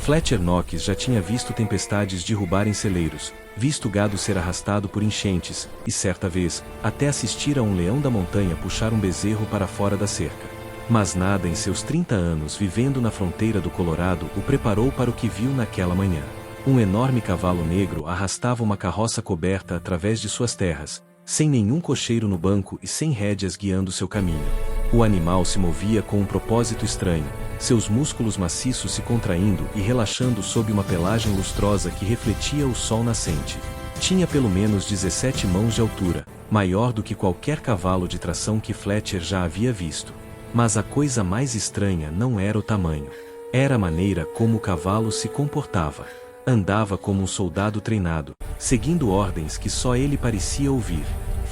Fletcher Knox já tinha visto tempestades derrubarem celeiros, visto gado ser arrastado por enchentes, e certa vez, até assistir a um leão da montanha puxar um bezerro para fora da cerca. Mas nada em seus 30 anos vivendo na fronteira do Colorado o preparou para o que viu naquela manhã. Um enorme cavalo negro arrastava uma carroça coberta através de suas terras, sem nenhum cocheiro no banco e sem rédeas guiando seu caminho. O animal se movia com um propósito estranho, seus músculos maciços se contraindo e relaxando sob uma pelagem lustrosa que refletia o sol nascente. Tinha pelo menos 17 mãos de altura, maior do que qualquer cavalo de tração que Fletcher já havia visto. Mas a coisa mais estranha não era o tamanho. Era a maneira como o cavalo se comportava. Andava como um soldado treinado, seguindo ordens que só ele parecia ouvir.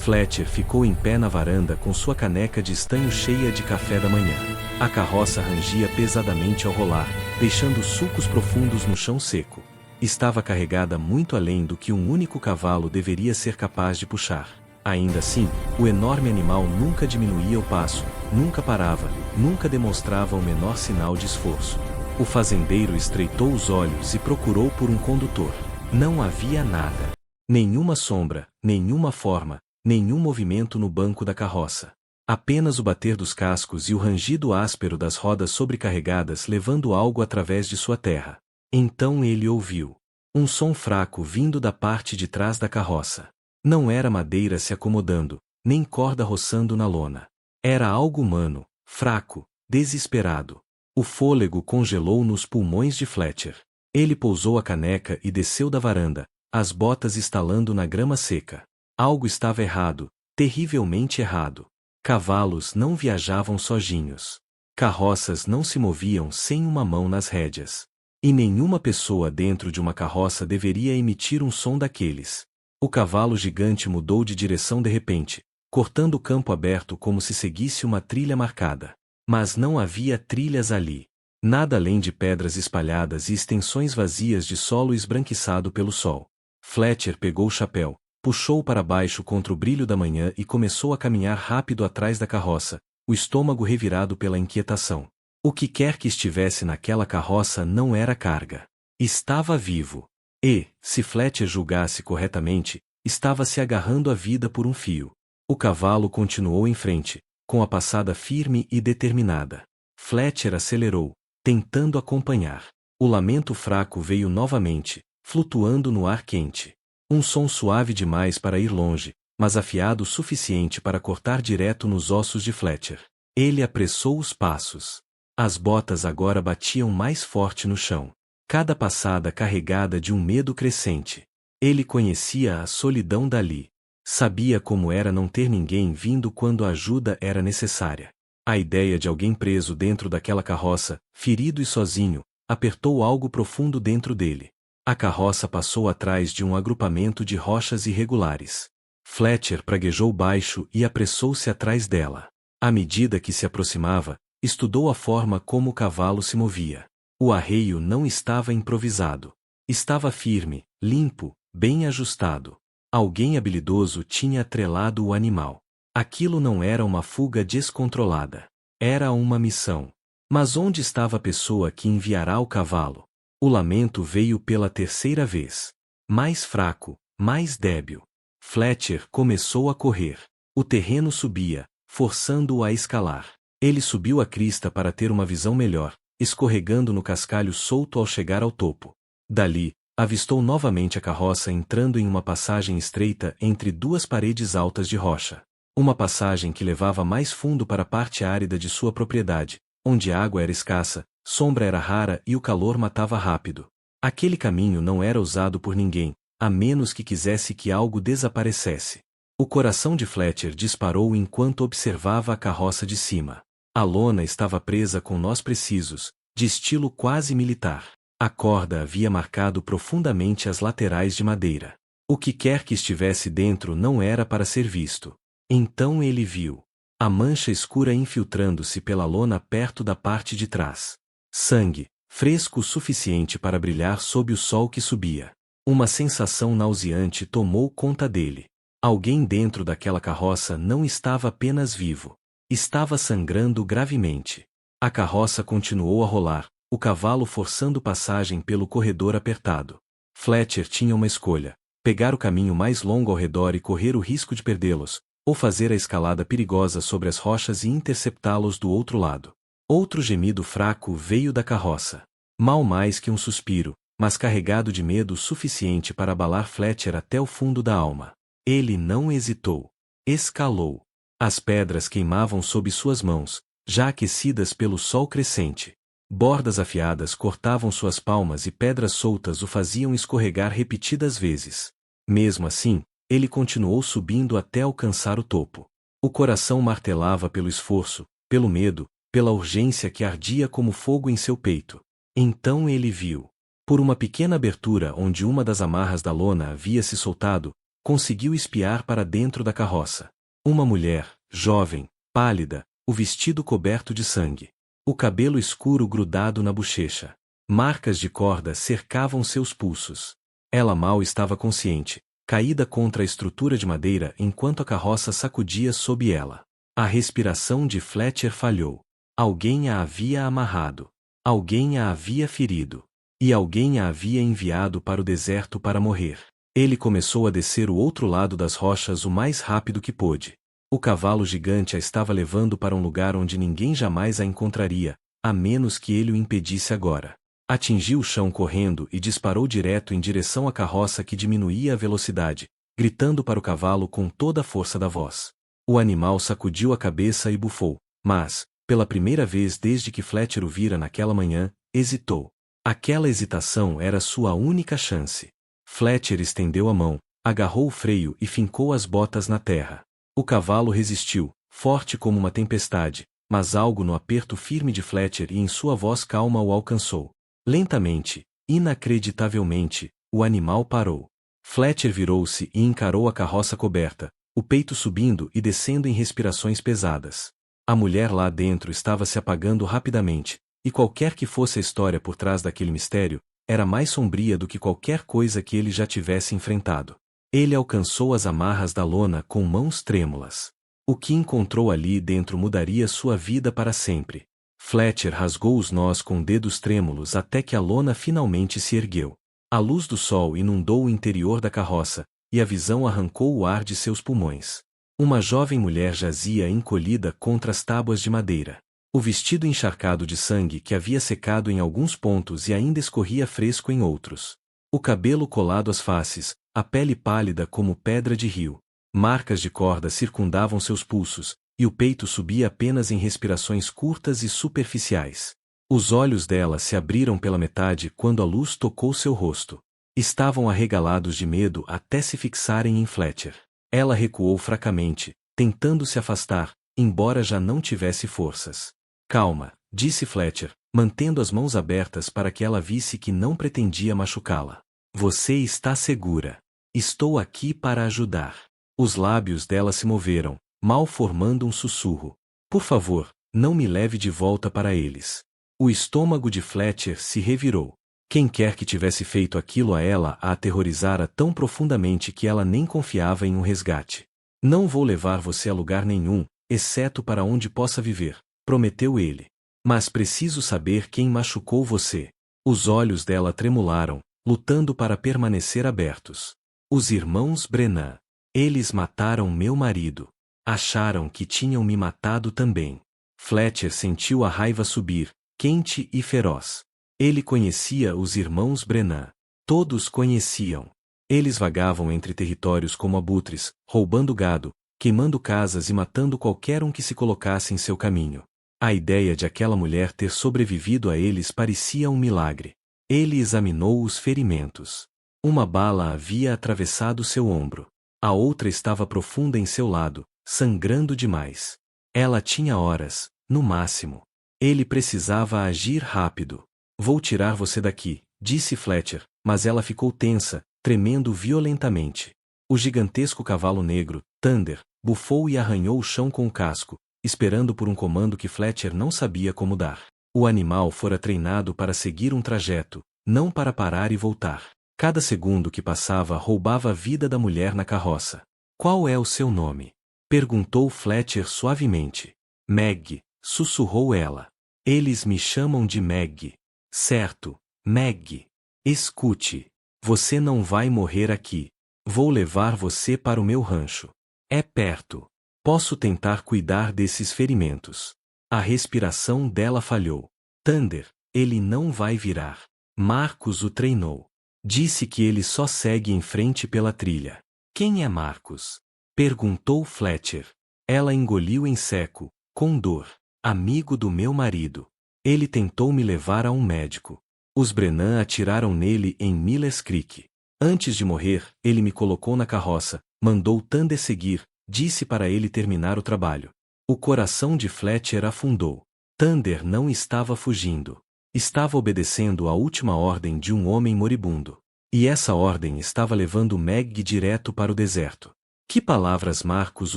Fletcher ficou em pé na varanda com sua caneca de estanho cheia de café da manhã. A carroça rangia pesadamente ao rolar, deixando sulcos profundos no chão seco. Estava carregada muito além do que um único cavalo deveria ser capaz de puxar. Ainda assim, o enorme animal nunca diminuía o passo, nunca parava, nunca demonstrava o menor sinal de esforço. O fazendeiro estreitou os olhos e procurou por um condutor. Não havia nada. Nenhuma sombra, nenhuma forma, nenhum movimento no banco da carroça. Apenas o bater dos cascos e o rangido áspero das rodas sobrecarregadas levando algo através de sua terra. Então ele ouviu um som fraco vindo da parte de trás da carroça. Não era madeira se acomodando, nem corda roçando na lona. Era algo humano, fraco, desesperado. O fôlego congelou nos pulmões de Fletcher. Ele pousou a caneca e desceu da varanda, as botas estalando na grama seca. Algo estava errado, terrivelmente errado. Cavalos não viajavam sozinhos. Carroças não se moviam sem uma mão nas rédeas. E nenhuma pessoa dentro de uma carroça deveria emitir um som daqueles. O cavalo gigante mudou de direção de repente, cortando o campo aberto como se seguisse uma trilha marcada. Mas não havia trilhas ali. Nada além de pedras espalhadas e extensões vazias de solo esbranquiçado pelo sol. Fletcher pegou o chapéu, puxou-o para baixo contra o brilho da manhã e começou a caminhar rápido atrás da carroça, o estômago revirado pela inquietação. O que quer que estivesse naquela carroça não era carga. Estava vivo. E, se Fletcher julgasse corretamente, estava se agarrando à vida por um fio. O cavalo continuou em frente, com a passada firme e determinada. Fletcher acelerou, tentando acompanhar. O lamento fraco veio novamente, flutuando no ar quente. Um som suave demais para ir longe, mas afiado o suficiente para cortar direto nos ossos de Fletcher. Ele apressou os passos. As botas agora batiam mais forte no chão. Cada passada carregada de um medo crescente. Ele conhecia a solidão dali. Sabia como era não ter ninguém vindo quando a ajuda era necessária. A ideia de alguém preso dentro daquela carroça, ferido e sozinho, apertou algo profundo dentro dele. A carroça passou atrás de um agrupamento de rochas irregulares. Fletcher praguejou baixo e apressou-se atrás dela. À medida que se aproximava, estudou a forma como o cavalo se movia. O arreio não estava improvisado. Estava firme, limpo, bem ajustado. Alguém habilidoso tinha atrelado o animal. Aquilo não era uma fuga descontrolada. Era uma missão. Mas onde estava a pessoa que enviará o cavalo? O lamento veio pela terceira vez. Mais fraco, mais débil. Fletcher começou a correr. O terreno subia, forçando-o a escalar. Ele subiu a crista para ter uma visão melhor, escorregando no cascalho solto ao chegar ao topo. Dali, avistou novamente a carroça entrando em uma passagem estreita entre duas paredes altas de rocha. Uma passagem que levava mais fundo para a parte árida de sua propriedade, onde a água era escassa, sombra era rara e o calor matava rápido. Aquele caminho não era usado por ninguém, a menos que quisesse que algo desaparecesse. O coração de Fletcher disparou enquanto observava a carroça de cima. A lona estava presa com nós precisos, de estilo quase militar. A corda havia marcado profundamente as laterais de madeira. O que quer que estivesse dentro não era para ser visto. Então ele viu a mancha escura infiltrando-se pela lona perto da parte de trás. Sangue, fresco o suficiente para brilhar sob o sol que subia. Uma sensação nauseante tomou conta dele. Alguém dentro daquela carroça não estava apenas vivo. Estava sangrando gravemente. A carroça continuou a rolar, o cavalo forçando passagem pelo corredor apertado. Fletcher tinha uma escolha: pegar o caminho mais longo ao redor e correr o risco de perdê-los, ou fazer a escalada perigosa sobre as rochas e interceptá-los do outro lado. Outro gemido fraco veio da carroça. Mal mais que um suspiro, mas carregado de medo suficiente para abalar Fletcher até o fundo da alma. Ele não hesitou. Escalou. As pedras queimavam sob suas mãos, já aquecidas pelo sol crescente. Bordas afiadas cortavam suas palmas e pedras soltas o faziam escorregar repetidas vezes. Mesmo assim, ele continuou subindo até alcançar o topo. O coração martelava pelo esforço, pelo medo, pela urgência que ardia como fogo em seu peito. Então ele viu. Por uma pequena abertura onde uma das amarras da lona havia se soltado, conseguiu espiar para dentro da carroça. Uma mulher, jovem, pálida, o vestido coberto de sangue. O cabelo escuro grudado na bochecha. Marcas de corda cercavam seus pulsos. Ela mal estava consciente, caída contra a estrutura de madeira enquanto a carroça sacudia sob ela. A respiração de Fletcher falhou. Alguém a havia amarrado. Alguém a havia ferido. E alguém a havia enviado para o deserto para morrer. Ele começou a descer o outro lado das rochas o mais rápido que pôde. O cavalo gigante a estava levando para um lugar onde ninguém jamais a encontraria, a menos que ele o impedisse agora. Atingiu o chão correndo e disparou direto em direção à carroça que diminuía a velocidade, gritando para o cavalo com toda a força da voz. O animal sacudiu a cabeça e bufou, mas, pela primeira vez desde que Fletcher o vira naquela manhã, hesitou. Aquela hesitação era sua única chance. Fletcher estendeu a mão, agarrou o freio e fincou as botas na terra. O cavalo resistiu, forte como uma tempestade, mas algo no aperto firme de Fletcher e em sua voz calma o alcançou. Lentamente, inacreditavelmente, o animal parou. Fletcher virou-se e encarou a carroça coberta, o peito subindo e descendo em respirações pesadas. A mulher lá dentro estava se apagando rapidamente, e qualquer que fosse a história por trás daquele mistério, era mais sombria do que qualquer coisa que ele já tivesse enfrentado. Ele alcançou as amarras da lona com mãos trêmulas. O que encontrou ali dentro mudaria sua vida para sempre. Fletcher rasgou os nós com dedos trêmulos até que a lona finalmente se ergueu. A luz do sol inundou o interior da carroça, e a visão arrancou o ar de seus pulmões. Uma jovem mulher jazia encolhida contra as tábuas de madeira. O vestido encharcado de sangue que havia secado em alguns pontos e ainda escorria fresco em outros. O cabelo colado às faces, a pele pálida como pedra de rio. Marcas de corda circundavam seus pulsos, e o peito subia apenas em respirações curtas e superficiais. Os olhos dela se abriram pela metade quando a luz tocou seu rosto. Estavam arregalados de medo até se fixarem em Fletcher. Ela recuou fracamente, tentando se afastar, embora já não tivesse forças. Calma, disse Fletcher, mantendo as mãos abertas para que ela visse que não pretendia machucá-la. Você está segura. Estou aqui para ajudar. Os lábios dela se moveram, mal formando um sussurro. Por favor, não me leve de volta para eles. O estômago de Fletcher se revirou. Quem quer que tivesse feito aquilo a ela a aterrorizara tão profundamente que ela nem confiava em um resgate. Não vou levar você a lugar nenhum, exceto para onde possa viver, prometeu ele. Mas preciso saber quem machucou você. Os olhos dela tremularam, lutando para permanecer abertos. Os irmãos Brennan. Eles mataram meu marido. Acharam que tinham me matado também. Fletcher sentiu a raiva subir, quente e feroz. Ele conhecia os irmãos Brennan. Todos conheciam. Eles vagavam entre territórios como abutres, roubando gado, queimando casas e matando qualquer um que se colocasse em seu caminho. A ideia de aquela mulher ter sobrevivido a eles parecia um milagre. Ele examinou os ferimentos. Uma bala havia atravessado seu ombro. A outra estava profunda em seu lado, sangrando demais. Ela tinha horas, no máximo. Ele precisava agir rápido. Vou tirar você daqui, disse Fletcher, mas ela ficou tensa, tremendo violentamente. O gigantesco cavalo negro, Thunder, bufou e arranhou o chão com o casco, esperando por um comando que Fletcher não sabia como dar. O animal fora treinado para seguir um trajeto, não para parar e voltar. Cada segundo que passava roubava a vida da mulher na carroça. Qual é o seu nome? Perguntou Fletcher suavemente. Meg, sussurrou ela. Eles me chamam de Meg. Certo, Meg. Escute. Você não vai morrer aqui. Vou levar você para o meu rancho. É perto. Posso tentar cuidar desses ferimentos. A respiração dela falhou. Thunder, ele não vai virar. Marcus o treinou. Disse que ele só segue em frente pela trilha. Quem é Marcus? Perguntou Fletcher. Ela engoliu em seco, com dor. Amigo do meu marido. Ele tentou me levar a um médico. Os Brennan atiraram nele em Miller's Creek. Antes de morrer, ele me colocou na carroça, mandou Thunder seguir, disse para ele terminar o trabalho. O coração de Fletcher afundou. Thunder não estava fugindo. Estava obedecendo à última ordem de um homem moribundo. E essa ordem estava levando Meg direto para o deserto. Que palavras Marcus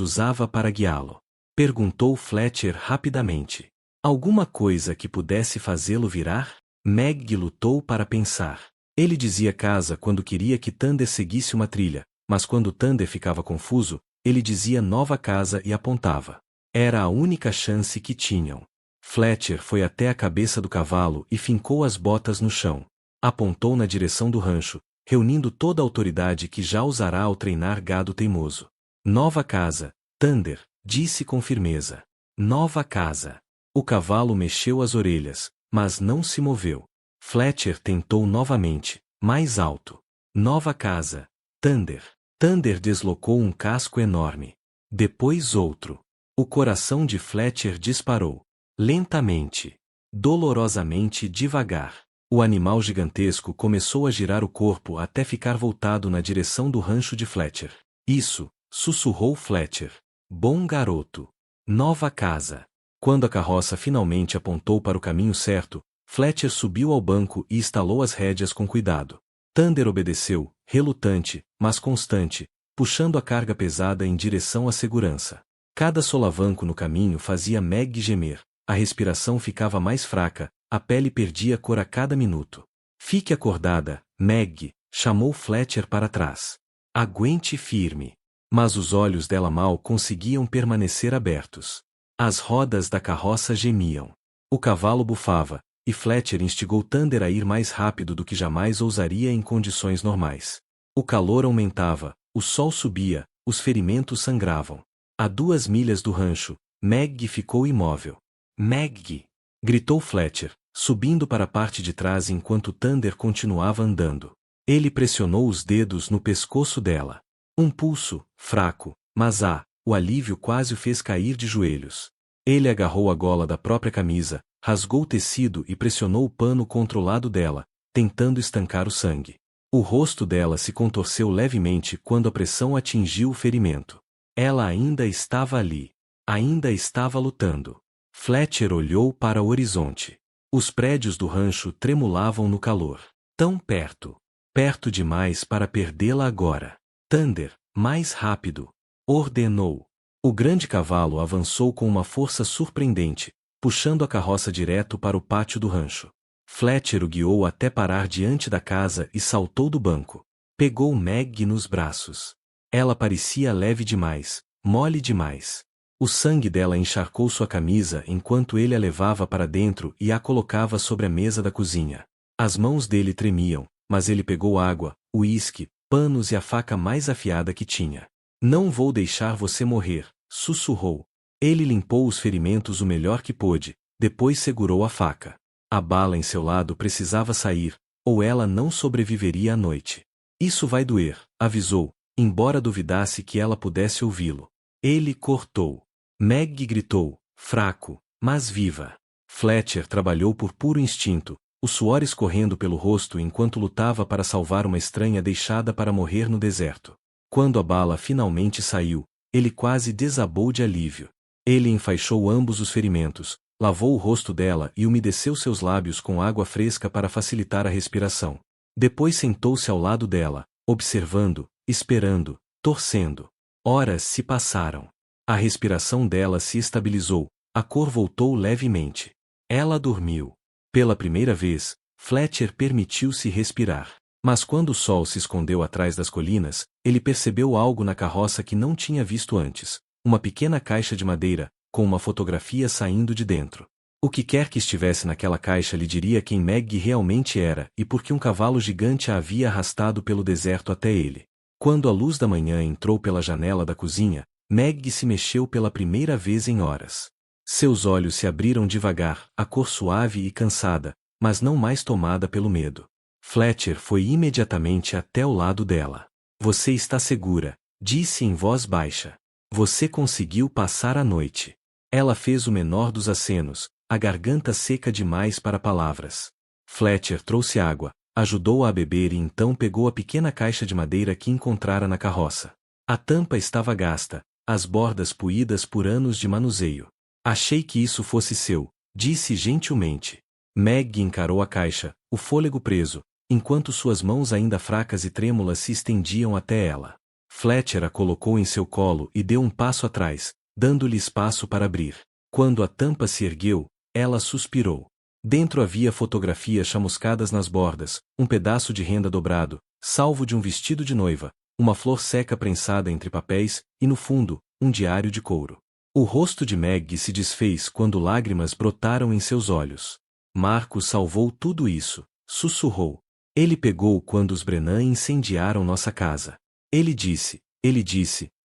usava para guiá-lo? Perguntou Fletcher rapidamente. Alguma coisa que pudesse fazê-lo virar? Meg lutou para pensar. Ele dizia casa quando queria que Thunder seguisse uma trilha, mas quando Thunder ficava confuso, ele dizia nova casa e apontava. Era a única chance que tinham. Fletcher foi até a cabeça do cavalo e fincou as botas no chão. Apontou na direção do rancho, reunindo toda a autoridade que já usará ao treinar gado teimoso. Nova casa, Thunder, disse com firmeza. Nova casa. O cavalo mexeu as orelhas, mas não se moveu. Fletcher tentou novamente, mais alto. Nova casa, Thunder. Thunder deslocou um casco enorme. Depois outro. O coração de Fletcher disparou. Lentamente. Dolorosamente devagar. O animal gigantesco começou a girar o corpo até ficar voltado na direção do rancho de Fletcher. Isso, sussurrou Fletcher. Bom garoto. Nova casa. Quando a carroça finalmente apontou para o caminho certo, Fletcher subiu ao banco e estalou as rédeas com cuidado. Thunder obedeceu, relutante, mas constante, puxando a carga pesada em direção à segurança. Cada solavanco no caminho fazia Meg gemer, a respiração ficava mais fraca, a pele perdia cor a cada minuto. Fique acordada, Meg, chamou Fletcher para trás. Aguente firme. Mas os olhos dela mal conseguiam permanecer abertos. As rodas da carroça gemiam. O cavalo bufava, e Fletcher instigou Thunder a ir mais rápido do que jamais ousaria em condições normais. O calor aumentava, o sol subia, os ferimentos sangravam. A 2 milhas do rancho, Meg ficou imóvel. Meg! Gritou Fletcher, subindo para a parte de trás enquanto Thunder continuava andando. Ele pressionou os dedos no pescoço dela. Um pulso, fraco, mas o alívio quase o fez cair de joelhos. Ele agarrou a gola da própria camisa, rasgou o tecido e pressionou o pano contra o lado dela, tentando estancar o sangue. O rosto dela se contorceu levemente quando a pressão atingiu o ferimento. Ela ainda estava ali. Ainda estava lutando. Fletcher olhou para o horizonte. Os prédios do rancho tremulavam no calor. Tão perto. Perto demais para perdê-la agora. Thunder, mais rápido. Ordenou. O grande cavalo avançou com uma força surpreendente, puxando a carroça direto para o pátio do rancho. Fletcher o guiou até parar diante da casa e saltou do banco. Pegou Meg nos braços. Ela parecia leve demais, mole demais. O sangue dela encharcou sua camisa enquanto ele a levava para dentro e a colocava sobre a mesa da cozinha. As mãos dele tremiam, mas ele pegou água, uísque, panos e a faca mais afiada que tinha. Não vou deixar você morrer, sussurrou. Ele limpou os ferimentos o melhor que pôde, depois segurou a faca. A bala em seu lado precisava sair, ou ela não sobreviveria à noite. Isso vai doer, avisou, embora duvidasse que ela pudesse ouvi-lo. Ele cortou. Meg gritou, fraco, mas viva. Fletcher trabalhou por puro instinto, o suor escorrendo pelo rosto enquanto lutava para salvar uma estranha deixada para morrer no deserto. Quando a bala finalmente saiu, ele quase desabou de alívio. Ele enfaixou ambos os ferimentos, lavou o rosto dela e umedeceu seus lábios com água fresca para facilitar a respiração. Depois sentou-se ao lado dela, observando, esperando, torcendo. Horas se passaram. A respiração dela se estabilizou, a cor voltou levemente. Ela dormiu. Pela primeira vez, Fletcher permitiu-se respirar. Mas quando o sol se escondeu atrás das colinas, ele percebeu algo na carroça que não tinha visto antes. Uma pequena caixa de madeira, com uma fotografia saindo de dentro. O que quer que estivesse naquela caixa lhe diria quem Meg realmente era e por que um cavalo gigante a havia arrastado pelo deserto até ele. Quando a luz da manhã entrou pela janela da cozinha, Meg se mexeu pela primeira vez em horas. Seus olhos se abriram devagar, a cor suave e cansada, mas não mais tomada pelo medo. Fletcher foi imediatamente até o lado dela. Você está segura, disse em voz baixa. Você conseguiu passar a noite. Ela fez o menor dos acenos, a garganta seca demais para palavras. Fletcher trouxe água, ajudou-a a beber e então pegou a pequena caixa de madeira que encontrara na carroça. A tampa estava gasta, as bordas puídas por anos de manuseio. Achei que isso fosse seu, disse gentilmente. Meg encarou a caixa, o fôlego preso, enquanto suas mãos ainda fracas e trêmulas se estendiam até ela. Fletcher a colocou em seu colo e deu um passo atrás, dando-lhe espaço para abrir. Quando a tampa se ergueu, ela suspirou. Dentro havia fotografias chamuscadas nas bordas, um pedaço de renda dobrado, salvo de um vestido de noiva, uma flor seca prensada entre papéis, e no fundo, um diário de couro. O rosto de Meg se desfez quando lágrimas brotaram em seus olhos. Marcos salvou tudo isso, sussurrou. Ele pegou quando os Brennan incendiaram nossa casa. Ele disse,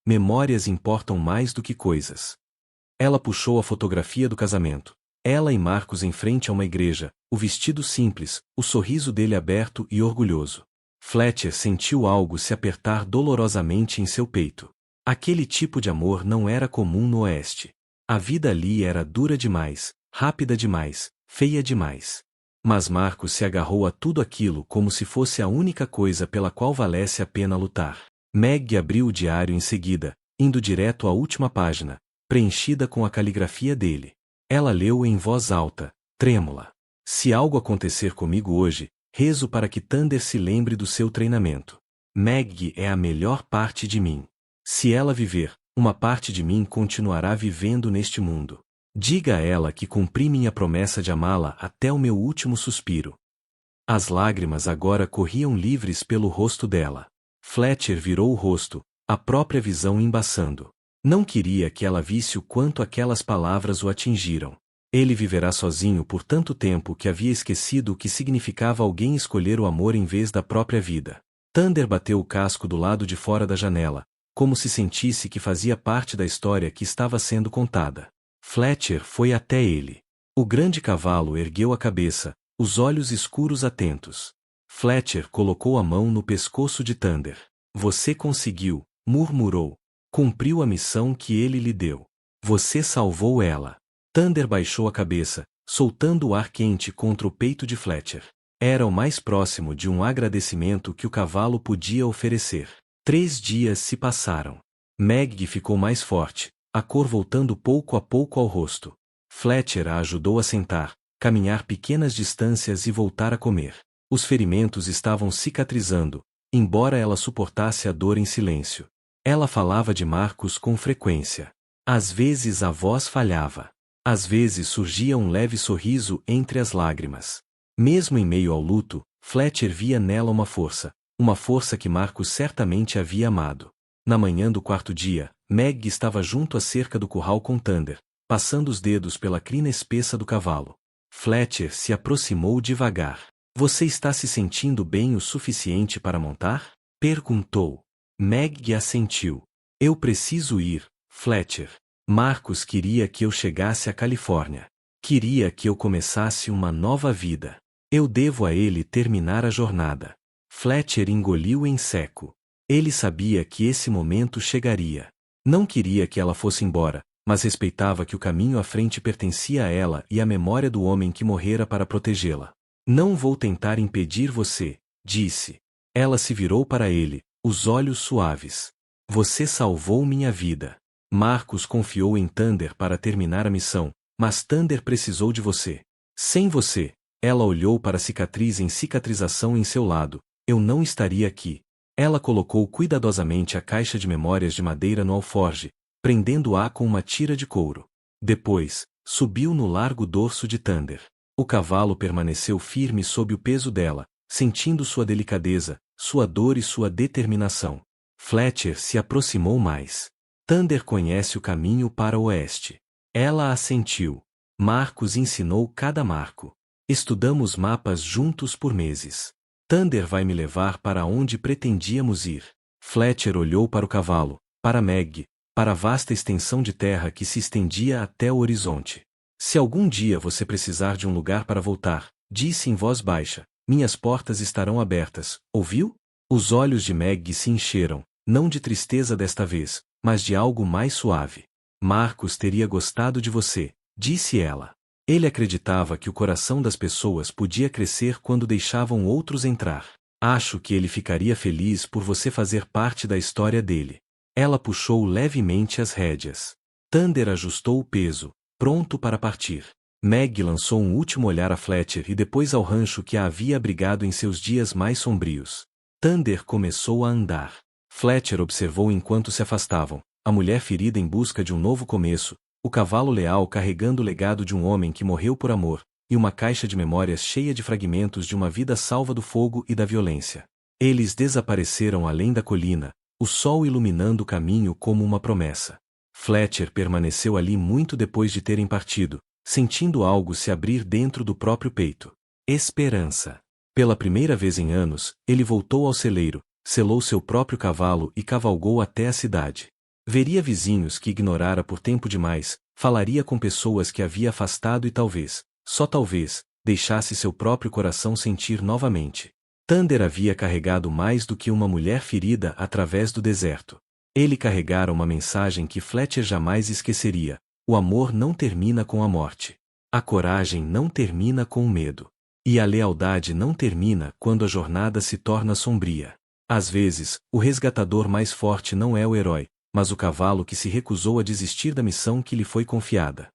memórias importam mais do que coisas. Ela puxou a fotografia do casamento. Ela e Marcos em frente a uma igreja, o vestido simples, o sorriso dele aberto e orgulhoso. Fletcher sentiu algo se apertar dolorosamente em seu peito. Aquele tipo de amor não era comum no Oeste. A vida ali era dura demais, rápida demais, feia demais. Mas Marcos se agarrou a tudo aquilo como se fosse a única coisa pela qual valesse a pena lutar. Meg abriu o diário em seguida, indo direto à última página, preenchida com a caligrafia dele. Ela leu em voz alta, trêmula. Se algo acontecer comigo hoje, rezo para que Thunder se lembre do seu treinamento. Meg é a melhor parte de mim. Se ela viver, uma parte de mim continuará vivendo neste mundo. Diga a ela que cumpri minha promessa de amá-la até o meu último suspiro. As lágrimas agora corriam livres pelo rosto dela. Fletcher virou o rosto, a própria visão embaçando. Não queria que ela visse o quanto aquelas palavras o atingiram. Ele viverá sozinho por tanto tempo que havia esquecido o que significava alguém escolher o amor em vez da própria vida. Thunder bateu o casco do lado de fora da janela, como se sentisse que fazia parte da história que estava sendo contada. Fletcher foi até ele. O grande cavalo ergueu a cabeça, os olhos escuros atentos. Fletcher colocou a mão no pescoço de Thunder. Você conseguiu, murmurou. Cumpriu a missão que ele lhe deu. Você salvou ela. Thunder baixou a cabeça, soltando o ar quente contra o peito de Fletcher. Era o mais próximo de um agradecimento que o cavalo podia oferecer. 3 dias se passaram. Meg ficou mais forte, a cor voltando pouco a pouco ao rosto. Fletcher a ajudou a sentar, caminhar pequenas distâncias e voltar a comer. Os ferimentos estavam cicatrizando, embora ela suportasse a dor em silêncio. Ela falava de Marcos com frequência. Às vezes a voz falhava. Às vezes surgia um leve sorriso entre as lágrimas. Mesmo em meio ao luto, Fletcher via nela uma força que Marcos certamente havia amado. Na manhã do 4º dia, Meg estava junto à cerca do curral com Thunder, passando os dedos pela crina espessa do cavalo. Fletcher se aproximou devagar. Você está se sentindo bem o suficiente para montar? Perguntou. Meg assentiu. Eu preciso ir, Fletcher. Marcos queria que eu chegasse à Califórnia. Queria que eu começasse uma nova vida. Eu devo a ele terminar a jornada. Fletcher engoliu em seco. Ele sabia que esse momento chegaria. Não queria que ela fosse embora, mas respeitava que o caminho à frente pertencia a ela e à memória do homem que morrera para protegê-la. Não vou tentar impedir você, disse. Ela se virou para ele, os olhos suaves. Você salvou minha vida. Marcos confiou em Thunder para terminar a missão, mas Thunder precisou de você. Sem você, ela olhou para a cicatriz em cicatrização em seu lado, eu não estaria aqui. Ela colocou cuidadosamente a caixa de memórias de madeira no alforge, prendendo-a com uma tira de couro. Depois, subiu no largo dorso de Thunder. O cavalo permaneceu firme sob o peso dela, sentindo sua delicadeza, sua dor e sua determinação. Fletcher se aproximou mais. Thunder conhece o caminho para o oeste. Ela assentiu. Marcos ensinou cada marco. Estudamos mapas juntos por meses. Thunder vai me levar para onde pretendíamos ir. Fletcher olhou para o cavalo, para Meg, para a vasta extensão de terra que se estendia até o horizonte. Se algum dia você precisar de um lugar para voltar, disse em voz baixa, minhas portas estarão abertas, ouviu? Os olhos de Meg se encheram, não de tristeza desta vez, mas de algo mais suave. Marcos teria gostado de você, disse ela. Ele acreditava que o coração das pessoas podia crescer quando deixavam outros entrar. Acho que ele ficaria feliz por você fazer parte da história dele. Ela puxou levemente as rédeas. Thunder ajustou o peso, pronto para partir. Meg lançou um último olhar a Fletcher e depois ao rancho que a havia abrigado em seus dias mais sombrios. Thunder começou a andar. Fletcher observou enquanto se afastavam, a mulher ferida em busca de um novo começo, o cavalo leal carregando o legado de um homem que morreu por amor, e uma caixa de memórias cheia de fragmentos de uma vida salva do fogo e da violência. Eles desapareceram além da colina, o sol iluminando o caminho como uma promessa. Fletcher permaneceu ali muito depois de terem partido, sentindo algo se abrir dentro do próprio peito. Esperança. Pela primeira vez em anos, ele voltou ao celeiro, selou seu próprio cavalo e cavalgou até a cidade. Veria vizinhos que ignorara por tempo demais, falaria com pessoas que havia afastado e talvez, só talvez, deixasse seu próprio coração sentir novamente. Thunder havia carregado mais do que uma mulher ferida através do deserto. Ele carregara uma mensagem que Fletcher jamais esqueceria: o amor não termina com a morte. A coragem não termina com o medo. E a lealdade não termina quando a jornada se torna sombria. Às vezes, o resgatador mais forte não é o herói, mas o cavalo que se recusou a desistir da missão que lhe foi confiada.